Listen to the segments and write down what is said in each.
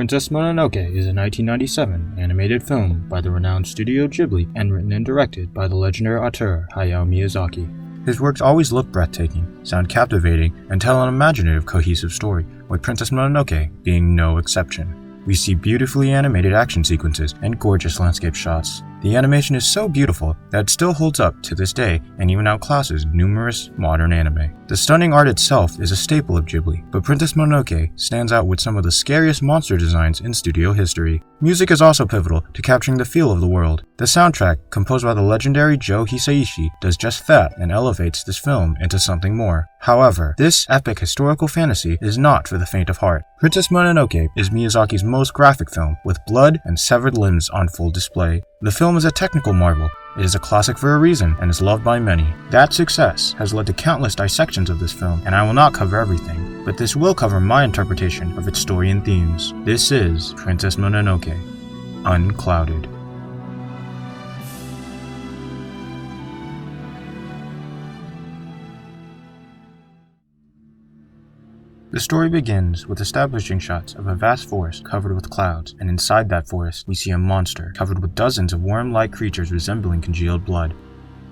Princess Mononoke is a 1997 animated film by the renowned Studio Ghibli and written and directed by the legendary auteur Hayao Miyazaki. His works always look breathtaking, sound captivating, and tell an imaginative, cohesive story, with Princess Mononoke being no exception. We see beautifully animated action sequences and gorgeous landscape shots. The animation is so beautiful that it still holds up to this day and even outclasses numerous modern anime. The stunning art itself is a staple of Ghibli, but Princess Mononoke stands out with some of the scariest monster designs in studio history. Music is also pivotal to capturing the feel of the world. The soundtrack, composed by the legendary Joe Hisaishi, does just that and elevates this film into something more. However, this epic historical fantasy is not for the faint of heart. Princess Mononoke is Miyazaki's most graphic film, with blood and severed limbs on full display. The film is a technical marvel. It is a classic for a reason and is loved by many. That success has led to countless dissections of this film, and I will not cover everything, but this will cover my interpretation of its story and themes. This is Princess Mononoke, Unclouded. The story begins with establishing shots of a vast forest covered with clouds, and inside that forest we see a monster covered with dozens of worm-like creatures resembling congealed blood.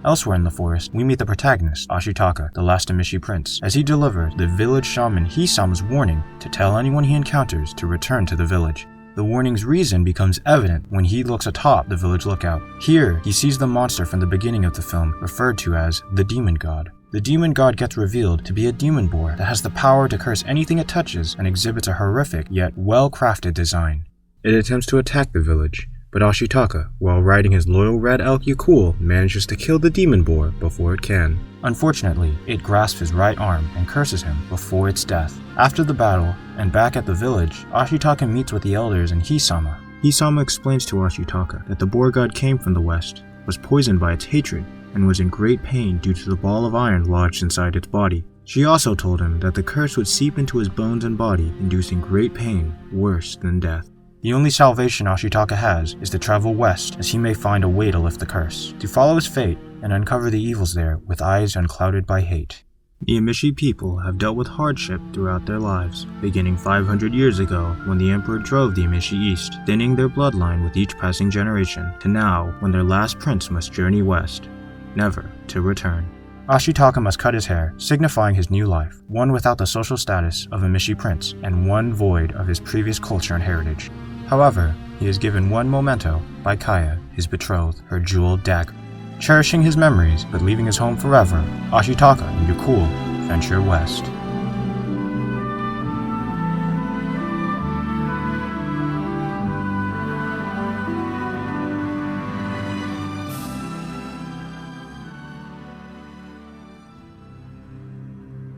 Elsewhere in the forest, we meet the protagonist, Ashitaka, the last Emishi prince, as he delivers the village shaman Hisama's warning to tell anyone he encounters to return to the village. The warning's reason becomes evident when he looks atop the village lookout. Here, he sees the monster from the beginning of the film, referred to as the Demon God. The Demon God gets revealed to be a demon boar that has the power to curse anything it touches and exhibits a horrific yet well-crafted design. It attempts to attack the village, but Ashitaka, while riding his loyal red elk Yakul, manages to kill the demon boar before it can. Unfortunately, it grasps his right arm and curses him before its death. After the battle, and back at the village, Ashitaka meets with the elders and Hisama. Hisama explains to Ashitaka that the boar god came from the west, was poisoned by its hatred, and was in great pain due to the ball of iron lodged inside its body. She also told him that the curse would seep into his bones and body, inducing great pain, worse than death. The only salvation Ashitaka has is to travel west, as he may find a way to lift the curse, to follow his fate and uncover the evils there with eyes unclouded by hate. The Emishi people have dealt with hardship throughout their lives, beginning 500 years ago when the Emperor drove the Emishi east, thinning their bloodline with each passing generation, to now when their last prince must journey west, never to return. Ashitaka must cut his hair, signifying his new life, one without the social status of a Emishi prince, and one void of his previous culture and heritage. However, he is given one memento by Kaya, his betrothed, her jeweled dagger. Cherishing his memories, but leaving his home forever, Ashitaka and Yakul venture west.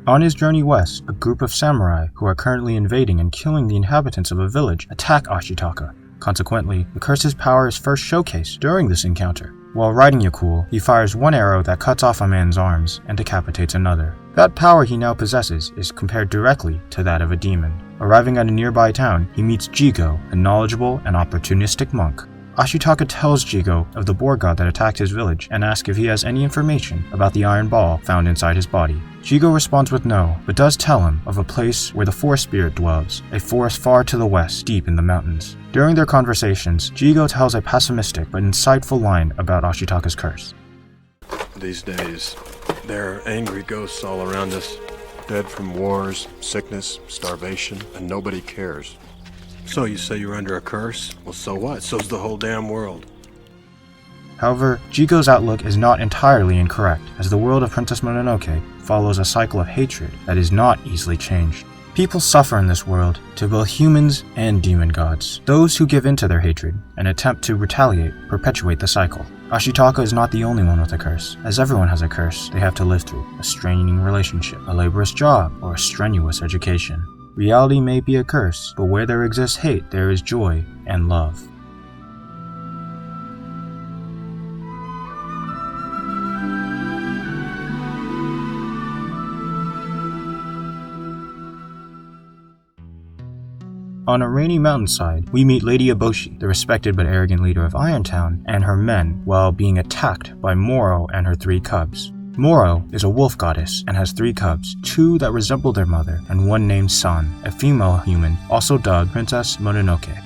On his journey west, a group of samurai who are currently invading and killing the inhabitants of a village attack Ashitaka. Consequently, the curse's power is first showcased during this encounter. While riding Yakul, he fires one arrow that cuts off a man's arms and decapitates another. That power he now possesses is compared directly to that of a demon. Arriving at a nearby town, he meets Jigo, a knowledgeable and opportunistic monk. Ashitaka tells Jigo of the boar god that attacked his village and asks if he has any information about the iron ball found inside his body. Jigo responds with no, but does tell him of a place where the forest spirit dwells, a forest far to the west, deep in the mountains. During their conversations, Jigo tells a pessimistic but insightful line about Ashitaka's curse. These days, there are angry ghosts all around us, dead from wars, sickness, starvation, and nobody cares. So you say you're under a curse? Well, so what? So's the whole damn world. However, Jigo's outlook is not entirely incorrect, as the world of Princess Mononoke follows a cycle of hatred that is not easily changed. People suffer in this world to both humans and demon gods. Those who give in to their hatred and attempt to retaliate perpetuate the cycle. Ashitaka is not the only one with a curse, as everyone has a curse they have to live through, a straining relationship, a laborious job, or a strenuous education. Reality may be a curse, but where there exists hate, there is joy and love. On a rainy mountainside, we meet Lady Eboshi, the respected but arrogant leader of Irontown, and her men, while being attacked by Moro and her 3 cubs. Moro is a wolf goddess and has 3 cubs, 2 that resemble their mother and 1 named San, a female human also dubbed Princess Mononoke.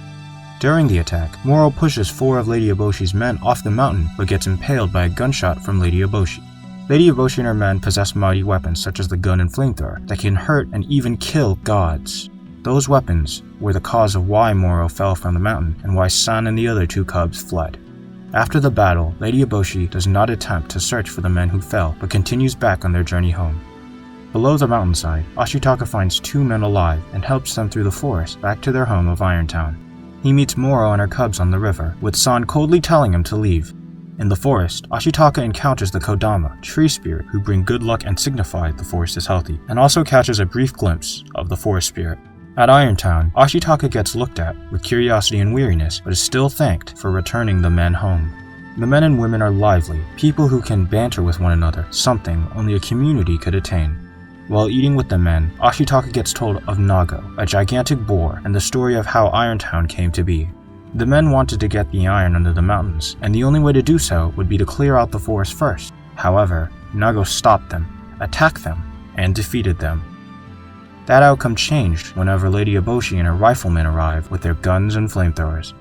During the attack, Moro pushes 4 of Lady Eboshi's men off the mountain but gets impaled by a gunshot from Lady Eboshi. Lady Eboshi and her men possess mighty weapons such as the gun and flamethrower that can hurt and even kill gods. Those weapons were the cause of why Moro fell from the mountain and why San and the other 2 cubs fled. After the battle, Lady Eboshi does not attempt to search for the men who fell but continues back on their journey home. Below the mountainside, Ashitaka finds 2 men alive and helps them through the forest back to their home of Irontown. He meets Moro and her cubs on the river, with San coldly telling him to leave. In the forest, Ashitaka encounters the Kodama, tree spirit who bring good luck and signify the forest is healthy, and also catches a brief glimpse of the forest spirit. At Irontown, Ashitaka gets looked at with curiosity and weariness, but is still thanked for returning the men home. The men and women are lively, people who can banter with one another, something only a community could attain. While eating with the men, Ashitaka gets told of Nago, a gigantic boar, and the story of how Irontown came to be. The men wanted to get the iron under the mountains, and the only way to do so would be to clear out the forest first. However, Nago stopped them, attacked them, and defeated them. That outcome changed whenever Lady Eboshi and her riflemen arrived with their guns and flamethrowers.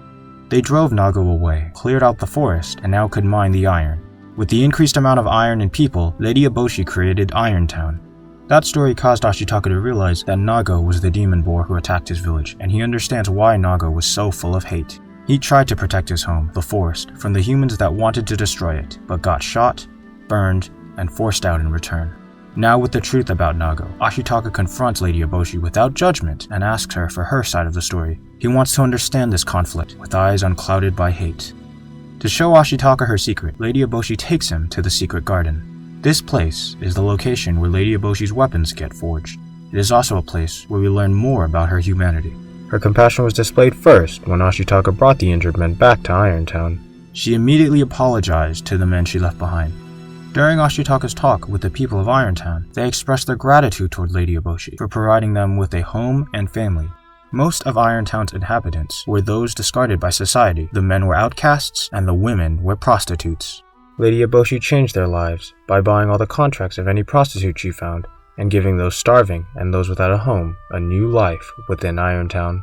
They drove Nago away, cleared out the forest, and now could mine the iron. With the increased amount of iron and people, Lady Eboshi created Irontown. That story caused Ashitaka to realize that Nago was the demon boar who attacked his village, and he understands why Nago was so full of hate. He tried to protect his home, the forest, from the humans that wanted to destroy it, but got shot, burned, and forced out in return. Now with the truth about Nago, Ashitaka confronts Lady Eboshi without judgment and asks her for her side of the story. He wants to understand this conflict, with eyes unclouded by hate. To show Ashitaka her secret, Lady Eboshi takes him to the secret garden. This place is the location where Lady Eboshi's weapons get forged. It is also a place where we learn more about her humanity. Her compassion was displayed first when Ashitaka brought the injured men back to Irontown. She immediately apologized to the men she left behind. During Ashitaka's talk with the people of Irontown, they expressed their gratitude toward Lady Eboshi for providing them with a home and family. Most of Irontown's inhabitants were those discarded by society. The men were outcasts and the women were prostitutes. Lady Eboshi changed their lives by buying all the contracts of any prostitute she found and giving those starving and those without a home a new life within Irontown.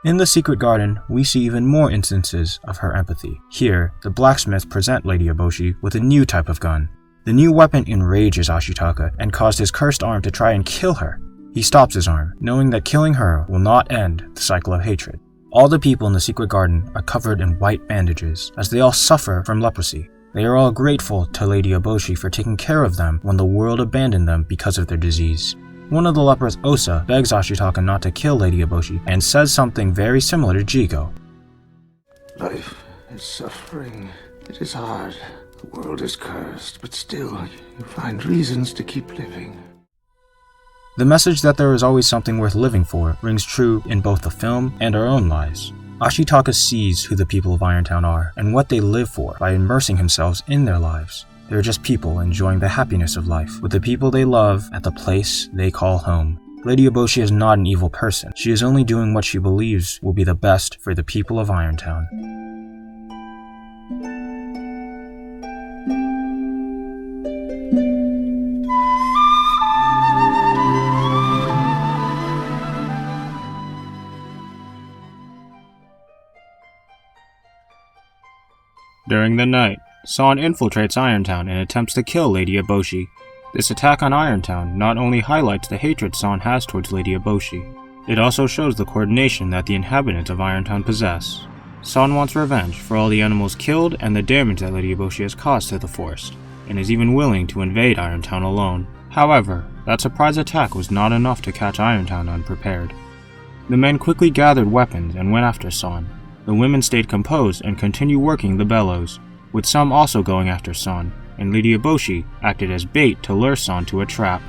In the secret garden, we see even more instances of her empathy. Here, the blacksmith presents Lady Eboshi with a new type of gun. The new weapon enrages Ashitaka and caused his cursed arm to try and kill her. He stops his arm, knowing that killing her will not end the cycle of hatred. All the people in the secret garden are covered in white bandages, as they all suffer from leprosy. They are all grateful to Lady Eboshi for taking care of them when the world abandoned them because of their disease. One of the lepers, Osa, begs Ashitaka not to kill Lady Eboshi and says something very similar to Jigo. Life is suffering. It is hard. The world is cursed, but still, you find reasons to keep living. The message that there is always something worth living for rings true in both the film and our own lives. Ashitaka sees who the people of Irontown are and what they live for by immersing himself in their lives. They are just people enjoying the happiness of life with the people they love at the place they call home. Lady Eboshi is not an evil person. She is only doing what she believes will be the best for the people of Irontown. During the night, San infiltrates Irontown and attempts to kill Lady Eboshi. This attack on Irontown not only highlights the hatred San has towards Lady Eboshi, it also shows the coordination that the inhabitants of Irontown possess. San wants revenge for all the animals killed and the damage that Lady Eboshi has caused to the forest, and is even willing to invade Irontown alone. However, that surprise attack was not enough to catch Irontown unprepared. The men quickly gathered weapons and went after San. The women stayed composed and continued working the bellows, with some also going after San, and Lady Eboshi acted as bait to lure San to a trap.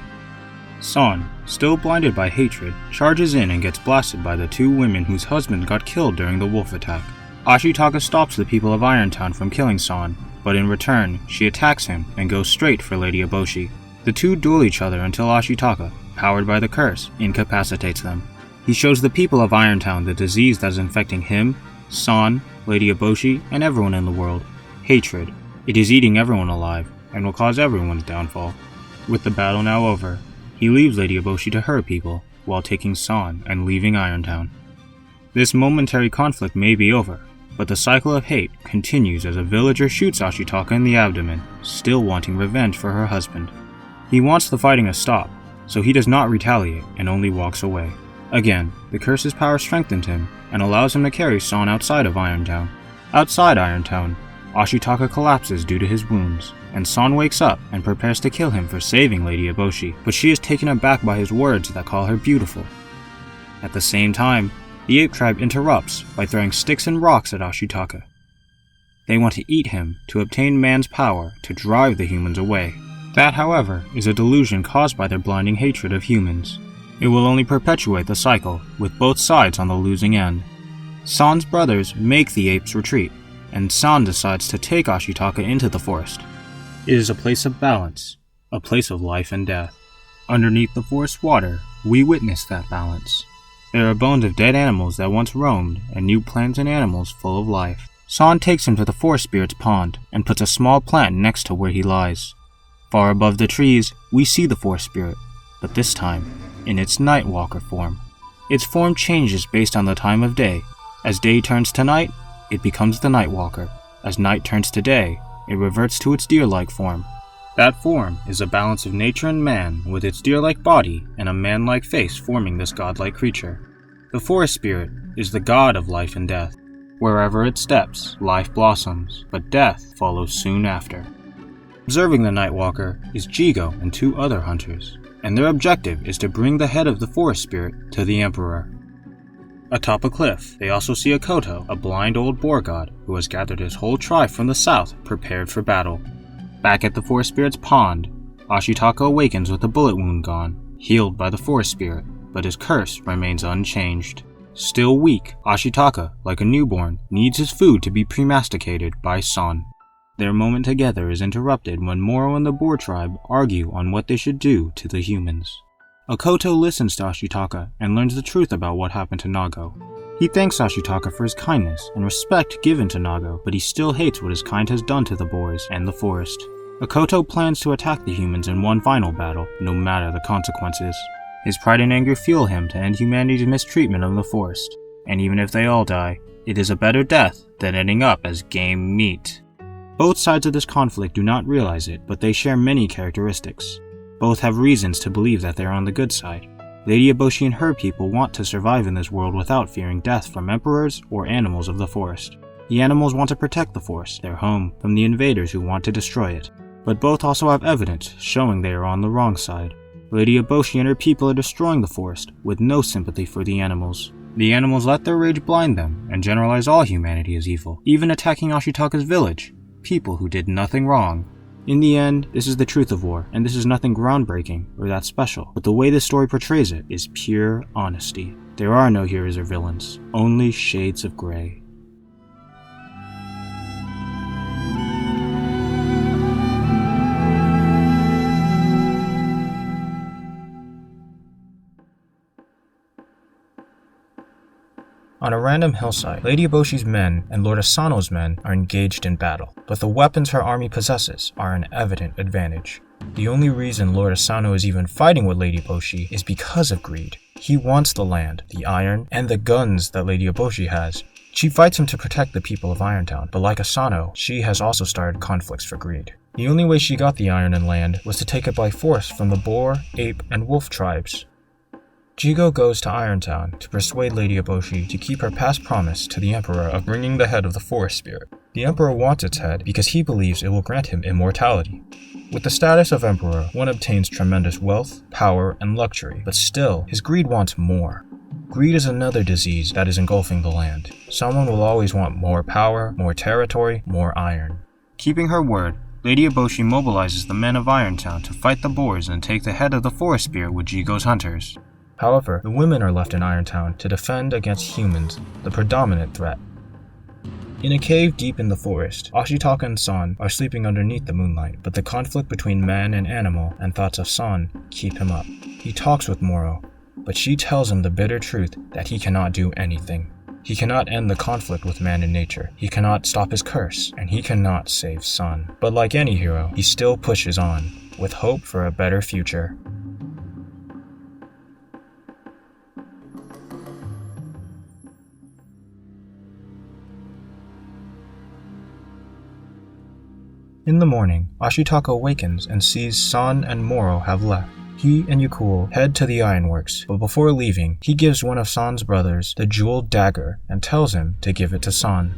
San, still blinded by hatred, charges in and gets blasted by the 2 women whose husbands got killed during the wolf attack. Ashitaka stops the people of Irontown from killing San, but in return, she attacks him and goes straight for Lady Eboshi. The 2 duel each other until Ashitaka, powered by the curse, incapacitates them. He shows the people of Irontown the disease that is infecting him, San, Lady Eboshi, and everyone in the world. Hatred. It is eating everyone alive, and will cause everyone's downfall. With the battle now over, he leaves Lady Eboshi to her people, while taking San and leaving Irontown. This momentary conflict may be over, but the cycle of hate continues as a villager shoots Ashitaka in the abdomen, still wanting revenge for her husband. He wants the fighting to stop, so he does not retaliate and only walks away. Again, the curse's power strengthened him and allows him to carry San outside of Irontown. Outside Irontown, Ashitaka collapses due to his wounds, and San wakes up and prepares to kill him for saving Lady Eboshi, but she is taken aback by his words that call her beautiful. At the same time, the ape tribe interrupts by throwing sticks and rocks at Ashitaka. They want to eat him to obtain man's power to drive the humans away. That, however, is a delusion caused by their blinding hatred of humans. It will only perpetuate the cycle, with both sides on the losing end. San's brothers make the apes retreat, and San decides to take Ashitaka into the forest. It is a place of balance, a place of life and death. Underneath the forest water, we witness that balance. There are bones of dead animals that once roamed, and new plants and animals full of life. San takes him to the forest spirit's pond, and puts a small plant next to where he lies. Far above the trees, we see the forest spirit, but this time, in its Nightwalker form. Its form changes based on the time of day. As day turns to night, it becomes the Nightwalker. As night turns to day, it reverts to its deer-like form. That form is a balance of nature and man, with its deer-like body and a man-like face forming this godlike creature. The forest spirit is the god of life and death. Wherever it steps, life blossoms, but death follows soon after. Observing the Nightwalker is Jigo and 2 other hunters, and their objective is to bring the head of the forest spirit to the Emperor. Atop a cliff, they also see a Koto, a blind old boar god who has gathered his whole tribe from the south prepared for battle. Back at the forest spirit's pond, Ashitaka awakens with a bullet wound gone, healed by the forest spirit, but his curse remains unchanged. Still weak, Ashitaka, like a newborn, needs his food to be pre-masticated by San. Their moment together is interrupted when Moro and the boar tribe argue on what they should do to the humans. Akoto listens to Ashitaka and learns the truth about what happened to Nago. He thanks Ashitaka for his kindness and respect given to Nago, but he still hates what his kind has done to the boars and the forest. Akoto plans to attack the humans in one final battle, no matter the consequences. His pride and anger fuel him to end humanity's mistreatment of the forest, and even if they all die, it is a better death than ending up as game meat. Both sides of this conflict do not realize it, but they share many characteristics. Both have reasons to believe that they are on the good side. Lady Eboshi and her people want to survive in this world without fearing death from emperors or animals of the forest. The animals want to protect the forest, their home, from the invaders who want to destroy it. But both also have evidence showing they are on the wrong side. Lady Eboshi and her people are destroying the forest, with no sympathy for the animals. The animals let their rage blind them, and generalize all humanity as evil, even attacking Ashitaka's village, people who did nothing wrong. In the end, this is the truth of war, and this is nothing groundbreaking or that special, but the way this story portrays it is pure honesty. There are no heroes or villains, only shades of gray. On a random hillside, Lady Eboshi's men and Lord Asano's men are engaged in battle, but the weapons her army possesses are an evident advantage. The only reason Lord Asano is even fighting with Lady Eboshi is because of greed. He wants the land, the iron, and the guns that Lady Eboshi has. She fights him to protect the people of Irontown, but like Asano, she has also started conflicts for greed. The only way she got the iron and land was to take it by force from the boar, ape, and wolf tribes. Jigo goes to Irontown to persuade Lady Eboshi to keep her past promise to the Emperor of bringing the head of the forest spirit. The Emperor wants its head because he believes it will grant him immortality. With the status of Emperor, one obtains tremendous wealth, power, and luxury, but still, his greed wants more. Greed is another disease that is engulfing the land. Someone will always want more power, more territory, more iron. Keeping her word, Lady Eboshi mobilizes the men of Irontown to fight the boars and take the head of the forest spirit with Jigo's hunters. However, the women are left in Irontown to defend against humans, the predominant threat. In a cave deep in the forest, Ashitaka and San are sleeping underneath the moonlight, but the conflict between man and animal and thoughts of San keep him up. He talks with Moro, but she tells him the bitter truth that he cannot do anything. He cannot end the conflict with man and nature, he cannot stop his curse, and he cannot save Sun. But like any hero, he still pushes on, with hope for a better future. In the morning, Ashitaka awakens and sees San and Moro have left. He and Yukul head to the Ironworks, but before leaving, he gives one of San's brothers the jeweled dagger and tells him to give it to San.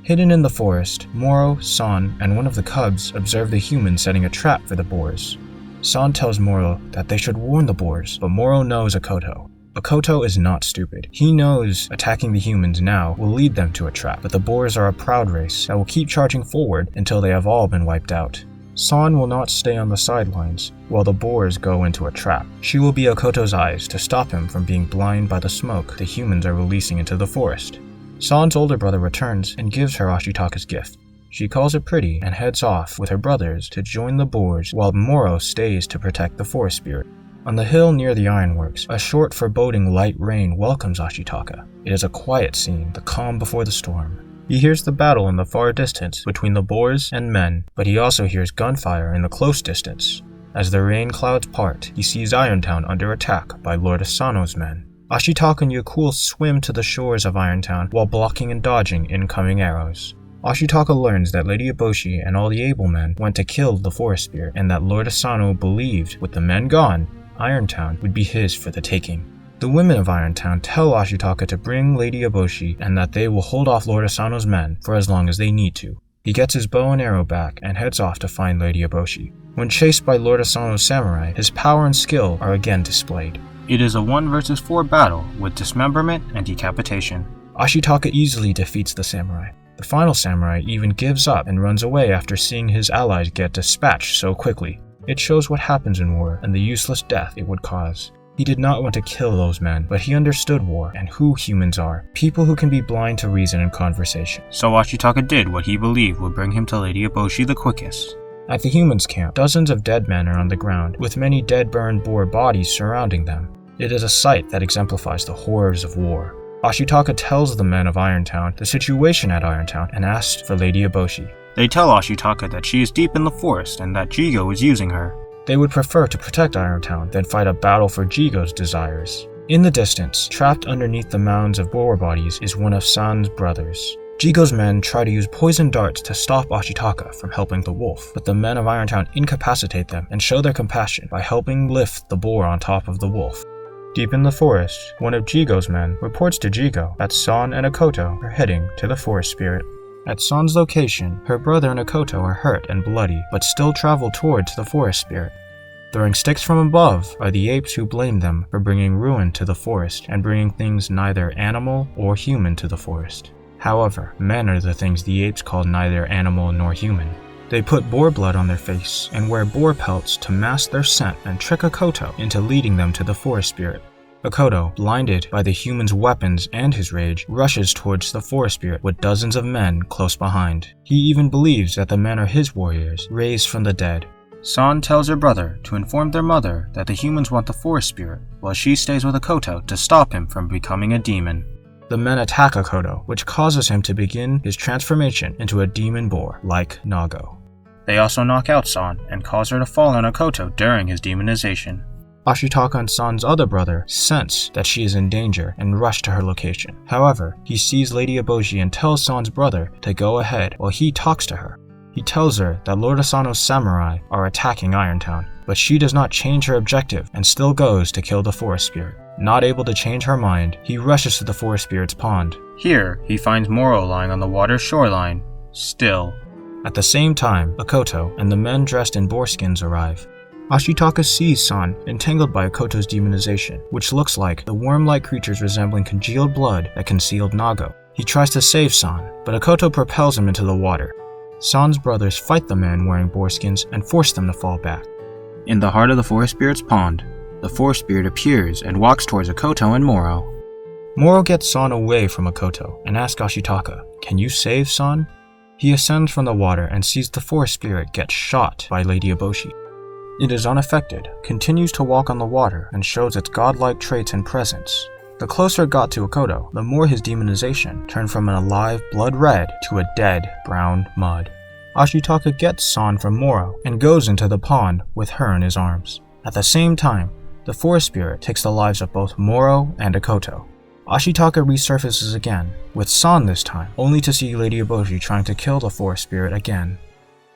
Hidden in the forest, Moro, San, and one of the cubs observe the humans setting a trap for the boars. San tells Moro that they should warn the boars, but Moro knows Akoto. Akoto is not stupid. He knows attacking the humans now will lead them to a trap, but the boars are a proud race that will keep charging forward until they have all been wiped out. San will not stay on the sidelines while the boars go into a trap. She will be Akoto's eyes to stop him from being blind by the smoke the humans are releasing into the forest. San's older brother returns and gives her Ashitaka's gift. She calls it pretty and heads off with her brothers to join the boars while Moro stays to protect the forest spirit. On the hill near the Ironworks, a short foreboding light rain welcomes Ashitaka. It is a quiet scene, the calm before the storm. He hears the battle in the far distance between the boars and men, but he also hears gunfire in the close distance. As the rain clouds part, he sees Irontown under attack by Lord Asano's men. Ashitaka and Yukul swim to the shores of Irontown while blocking and dodging incoming arrows. Ashitaka learns that Lady Eboshi and all the able men went to kill the forest spirit, and that Lord Asano believed, with the men gone, Irontown would be his for the taking. The women of Irontown tell Ashitaka to bring Lady Eboshi and that they will hold off Lord Asano's men for as long as they need to. He gets his bow and arrow back and heads off to find Lady Eboshi. When chased by Lord Asano's samurai, his power and skill are again displayed. It is a 1 versus 4 battle with dismemberment and decapitation. Ashitaka easily defeats the samurai. The final samurai even gives up and runs away after seeing his allies get dispatched so quickly. It shows what happens in war and the useless death it would cause. He did not want to kill those men, but he understood war and who humans are, people who can be blind to reason and conversation. So Ashitaka did what he believed would bring him to Lady Eboshi the quickest. At the humans' camp, dozens of dead men are on the ground, with many dead burned boar bodies surrounding them. It is a sight that exemplifies the horrors of war. Ashitaka tells the men of Irontown the situation at Irontown and asks for Lady Eboshi. They tell Ashitaka that she is deep in the forest and that Jigo is using her. They would prefer to protect Irontown than fight a battle for Jigo's desires. In the distance, trapped underneath the mounds of boar bodies, is one of San's brothers. Jigo's men try to use poison darts to stop Ashitaka from helping the wolf, but the men of Irontown incapacitate them and show their compassion by helping lift the boar on top of the wolf. Deep in the forest, one of Jigo's men reports to Jigo that San and Akoto are heading to the forest spirit. At San's location, her brother and Akoto are hurt and bloody, but still travel towards the forest spirit. Throwing sticks from above are the apes who blame them for bringing ruin to the forest and bringing things neither animal or human to the forest. However, men are the things the apes call neither animal nor human. They put boar blood on their face and wear boar pelts to mask their scent and trick Akoto into leading them to the forest spirit. Akoto, blinded by the human's weapons and his rage, rushes towards the forest spirit with dozens of men close behind. He even believes that the men are his warriors, raised from the dead. San tells her brother to inform their mother that the humans want the forest spirit, while she stays with Akoto to stop him from becoming a demon. The men attack Akoto, which causes him to begin his transformation into a demon boar, like Nago. They also knock out San and cause her to fall on Akoto during his demonization. Ashitaka and San's other brother sense that she is in danger and rush to her location. However, he sees Lady Eboshi and tells San's brother to go ahead while he talks to her. He tells her that Lord Asano's samurai are attacking Irontown, but she does not change her objective and still goes to kill the forest spirit. Not able to change her mind, he rushes to the forest spirit's pond. Here, he finds Moro lying on the water's shoreline, still. At the same time, Akoto and the men dressed in boar skins arrive. Ashitaka sees San entangled by Akoto's demonization, which looks like the worm-like creatures resembling congealed blood that concealed Nago. He tries to save San, but Akoto propels him into the water. San's brothers fight the men wearing boar skins and force them to fall back. In the heart of the forest spirit's pond, the forest spirit appears and walks towards Akoto and Moro. Moro gets San away from Akoto and asks Ashitaka, "Can you save San?" He ascends from the water and sees the forest spirit get shot by Lady Eboshi. It is unaffected, continues to walk on the water, and shows its godlike traits and presence. The closer it got to Akoto, the more his demonization turned from an alive blood red to a dead brown mud. Ashitaka gets San from Moro and goes into the pond with her in his arms. At the same time, the forest spirit takes the lives of both Moro and Akoto. Ashitaka resurfaces again, with San this time, only to see Lady Eboshi trying to kill the forest spirit again.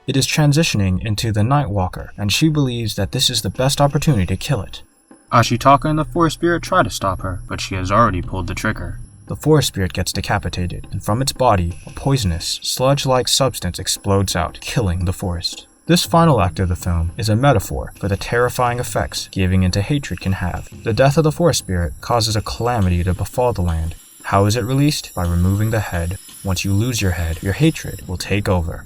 It is transitioning into the Nightwalker, and she believes that this is the best opportunity to kill it. Ashitaka and the forest spirit try to stop her, but she has already pulled the trigger. The forest spirit gets decapitated, and from its body, a poisonous, sludge-like substance explodes out, killing the forest. This final act of the film is a metaphor for the terrifying effects giving into hatred can have. The death of the forest spirit causes a calamity to befall the land. How is it released? By removing the head. Once you lose your head, your hatred will take over.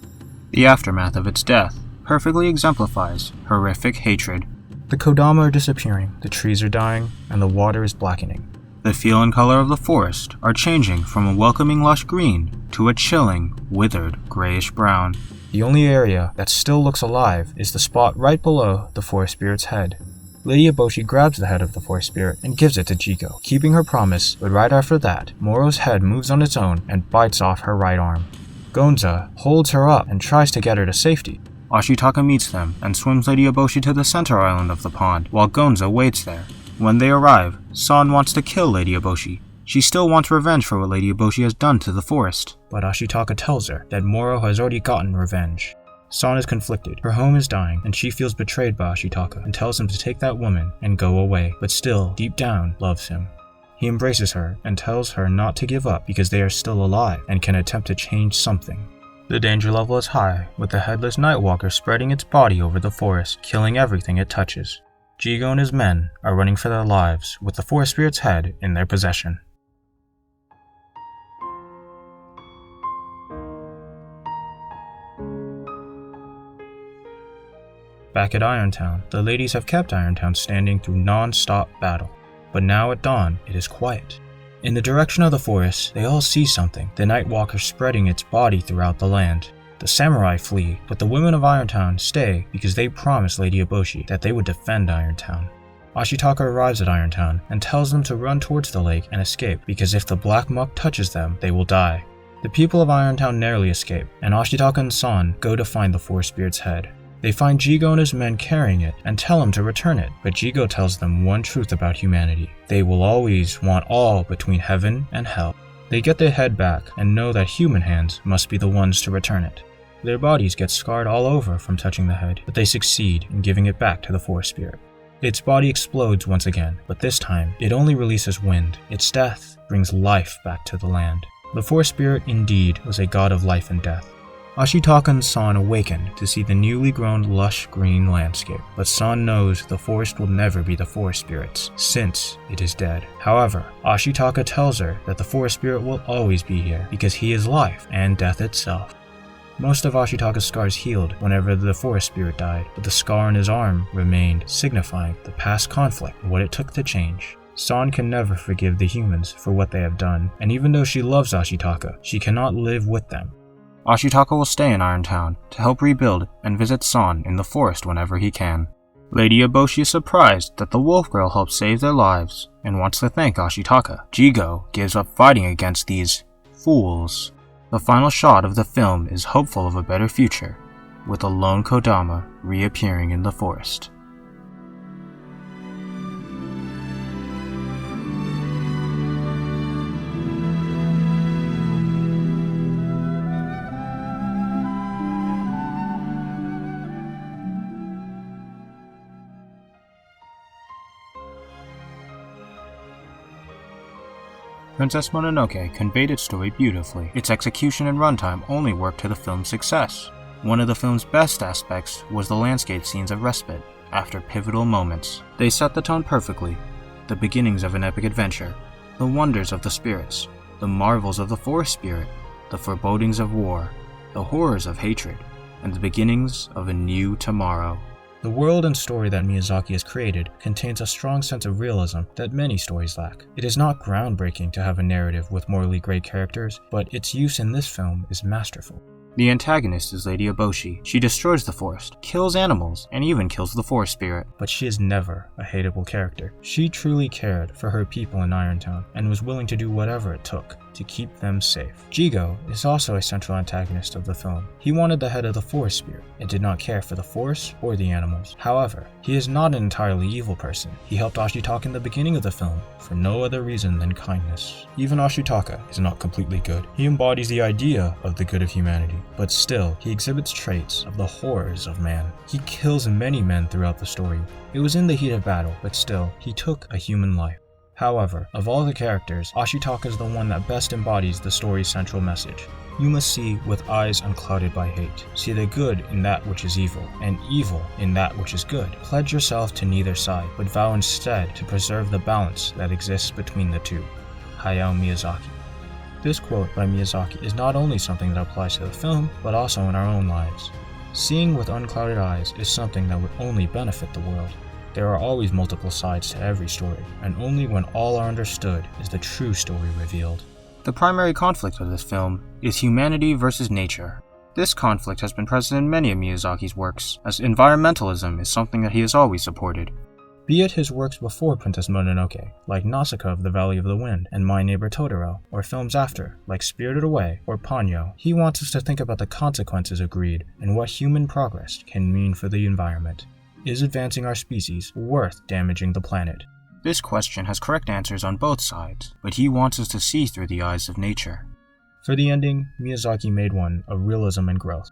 The aftermath of its death perfectly exemplifies horrific hatred. The Kodama are disappearing, the trees are dying, and the water is blackening. The feel and color of the forest are changing from a welcoming lush green to a chilling, withered, grayish brown. The only area that still looks alive is the spot right below the forest spirit's head. Lady Eboshi grabs the head of the forest spirit and gives it to Jigo, keeping her promise, but right after that, Moro's head moves on its own and bites off her right arm. Gonza holds her up and tries to get her to safety. Ashitaka meets them and swims Lady Eboshi to the center island of the pond, while Gonza waits there. When they arrive, San wants to kill Lady Eboshi. She still wants revenge for what Lady Eboshi has done to the forest, but Ashitaka tells her that Moro has already gotten revenge. San is conflicted, her home is dying, and she feels betrayed by Ashitaka and tells him to take that woman and go away, but still, deep down, loves him. He embraces her and tells her not to give up because they are still alive and can attempt to change something. The danger level is high, with the headless Nightwalker spreading its body over the forest, killing everything it touches. Jigo and his men are running for their lives, with the forest spirit's head in their possession. Back at Irontown, the ladies have kept Irontown standing through non-stop battle, but now at dawn, it is quiet. In the direction of the forest, they all see something, the Nightwalker spreading its body throughout the land. The samurai flee, but the women of Irontown stay because they promised Lady Eboshi that they would defend Irontown. Ashitaka arrives at Irontown and tells them to run towards the lake and escape because if the black muck touches them, they will die. The people of Irontown narrowly escape, and Ashitaka and San go to find the forest spirit's head. They find Jigo and his men carrying it and tell him to return it, but Jigo tells them one truth about humanity. They will always want all between heaven and hell. They get their head back and know that human hands must be the ones to return it. Their bodies get scarred all over from touching the head, but they succeed in giving it back to the forest spirit. Its body explodes once again, but this time, it only releases wind. Its death brings life back to the land. The forest spirit indeed was a god of life and death. Ashitaka and San awaken to see the newly grown lush green landscape, but San knows the forest will never be the forest spirit's, since it is dead. However, Ashitaka tells her that the forest spirit will always be here because he is life and death itself. Most of Ashitaka's scars healed whenever the forest spirit died, but the scar on his arm remained, signifying the past conflict and what it took to change. San can never forgive the humans for what they have done, and even though she loves Ashitaka, she cannot live with them. Ashitaka will stay in Irontown to help rebuild and visit San in the forest whenever he can. Lady Eboshi is surprised that the wolf girl helped save their lives and wants to thank Ashitaka. Jigo gives up fighting against these fools. The final shot of the film is hopeful of a better future, with a lone Kodama reappearing in the forest. Princess Mononoke conveyed its story beautifully. Its execution and runtime only worked to the film's success. One of the film's best aspects was the landscape scenes of respite after pivotal moments. They set the tone perfectly. The beginnings of an epic adventure, the wonders of the spirits, the marvels of the forest spirit, the forebodings of war, the horrors of hatred, and the beginnings of a new tomorrow. The world and story that Miyazaki has created contains a strong sense of realism that many stories lack. It is not groundbreaking to have a narrative with morally great characters, but its use in this film is masterful. The antagonist is Lady Eboshi. She destroys the forest, kills animals, and even kills the forest spirit. But she is never a hateable character. She truly cared for her people in Irontown and was willing to do whatever it took to keep them safe. Jigo is also a central antagonist of the film. He wanted the head of the forest spirit and did not care for the forest or the animals. However, he is not an entirely evil person. He helped Ashitaka in the beginning of the film for no other reason than kindness. Even Ashitaka is not completely good. He embodies the idea of the good of humanity, but still, he exhibits traits of the horrors of man. He kills many men throughout the story. It was in the heat of battle, but still, he took a human life. However, of all the characters, Ashitaka is the one that best embodies the story's central message. You must see with eyes unclouded by hate. See the good in that which is evil, and evil in that which is good. Pledge yourself to neither side, but vow instead to preserve the balance that exists between the two. Hayao Miyazaki. This quote by Miyazaki is not only something that applies to the film, but also in our own lives. Seeing with unclouded eyes is something that would only benefit the world. There are always multiple sides to every story, and only when all are understood is the true story revealed. The primary conflict of this film is humanity versus nature. This conflict has been present in many of Miyazaki's works, as environmentalism is something that he has always supported. Be it his works before Princess Mononoke, like Nausicaa of the Valley of the Wind and My Neighbor Totoro, or films after, like Spirited Away or Ponyo, he wants us to think about the consequences of greed and what human progress can mean for the environment. Is advancing our species worth damaging the planet? This question has correct answers on both sides, but he wants us to see through the eyes of nature. For the ending, Miyazaki made one of realism and growth.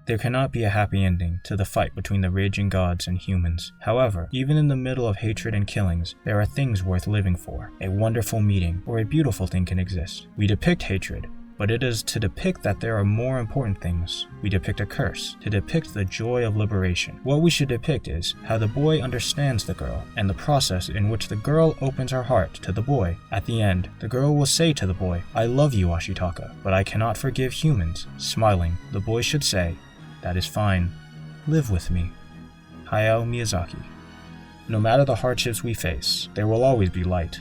There cannot be a happy ending to the fight between the raging gods and humans. However, even in the middle of hatred and killings, there are things worth living for. A wonderful meeting or a beautiful thing can exist. We depict hatred, but it is to depict that there are more important things. We depict a curse, to depict the joy of liberation. What we should depict is how the boy understands the girl, and the process in which the girl opens her heart to the boy. At the end, the girl will say to the boy, "I love you, Ashitaka, but I cannot forgive humans." Smiling, the boy should say, "That is fine. Live with me." Hayao Miyazaki. No matter the hardships we face, there will always be light.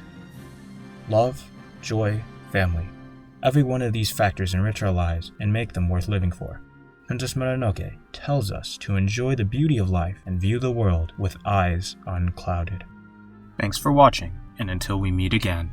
Love, joy, family. Every one of these factors enrich our lives and make them worth living for. Princess Mononoke tells us to enjoy the beauty of life and view the world with eyes unclouded. Thanks for watching, and until we meet again.